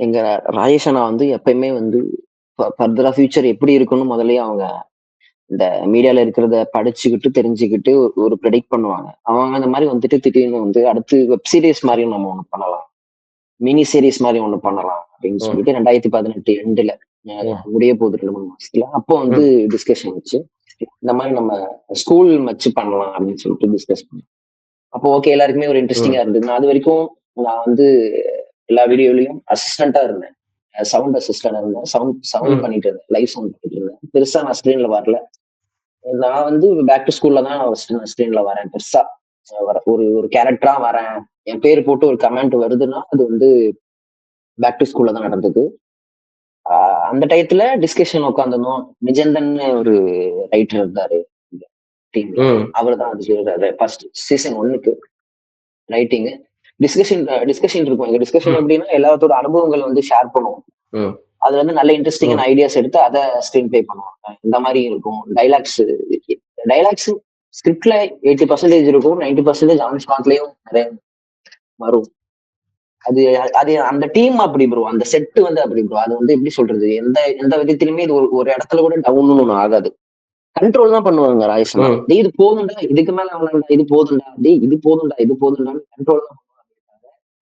எங்க ராஜேஷ் அண்ணா வந்து எப்பயுமே வந்து ஃபர்தரா ஃபியூச்சர் எப்படி இருக்குன்னு முதல்லயே அவங்க இந்த மீடியால இருக்கிறத படிச்சுக்கிட்டு தெரிஞ்சுக்கிட்டு ஒரு ப்ரெடிக்ட் பண்ணுவாங்க. அவங்க அந்த மாதிரி வந்துட்டு திடீர்னு வந்து அடுத்து வெப் சீரிஸ் மாதிரியும் நம்ம ஒண்ணு பண்ணலாம். மினி சீரிஸ் மாதிரி ஒண்ணு பண்ணலாம் அப்படின்னு ம். சொல்லிட்டு 2018 எண்டுல முடிய போகுது 2-3 மாசத்துல. அப்போ வந்து டிஸ்கஷன் வச்சு இந்த மாதிரி நம்ம ஸ்கூல் வச்சு பண்ணலாம் அப்படின்னு சொல்லிட்டு டிஸ்கஸ் பண்ணோம். அப்போ ஓகே எல்லாருக்குமே ஒரு இன்ட்ரெஸ்டிங்கா இருந்தது. நான் அது வரைக்கும் நான் வந்து எல்லா வீடியோலயும் அசிஸ்டண்டா இருந்தேன். சவுண்ட் அசிஸ்டன்டா இருந்தேன். சவுண்ட் பண்ணிட்டு இருந்தேன். லைவ் சவுண்ட் பண்ணிட்டு இருந்தேன். பெருசா நான் ஸ்கிரீன்ல வரல. நான் வந்து பேக் டு ஸ்கூல்ல தான் ஸ்கிரீன்ல வரேன். பெருசா ஒரு ஒரு கேரக்டரா வரேன். என் பேர் போட்டு ஒரு கமெண்ட் வருதுன்னா அது வந்து பேக் டு ஸ்கூல்ல தான் நடந்தது. அந்த டயத்துல டிஸ்கஷன் உட்காந்துருந்தோம். நிஜந்தன் ஒரு ரைட்டர் இருந்தாரு டீம்ல. அவர் தான் அது ஃபர்ஸ்ட் சீசன் 1க்கு ரைட்டிங் டிஸ்கஷன் இருக்கும். எங்க டிஸ்கஷன் எப்படின்னா எல்லாத்தோட அனுபவங்கள் வந்து ஷேர் பண்ணுவோம். அது வந்து நல்ல இன்ட்ரெஸ்டிங்கான ஐடியாஸ் எடுத்து அதை ஸ்கிரீன் பிளே பண்ணுவாங்க. இந்த மாதிரி இருக்கும். டைலாக்ஸ் ஸ்கிரிப்ட்ல 80% இருக்கும். 90% ஆன் ஸ்பாட்லயும் நிறைய வரும். அது அது அந்த டீம் அப்படி ப்ரோ. அந்த செட் வந்து அப்படி ப்ரோ. அது வந்து எப்படி சொல்றது, எந்த எந்த விதத்திலுமே இது ஒரு இடத்துல கூட டவுன் ஒண்ணு ஆகாது. கண்ட்ரோல் தான் பண்ணுவாங்க ராஜேஷ். இது போதும்டா, இதுக்கு மேல இது போதும்டா, இது போதும்டா கண்ட்ரோல் தான்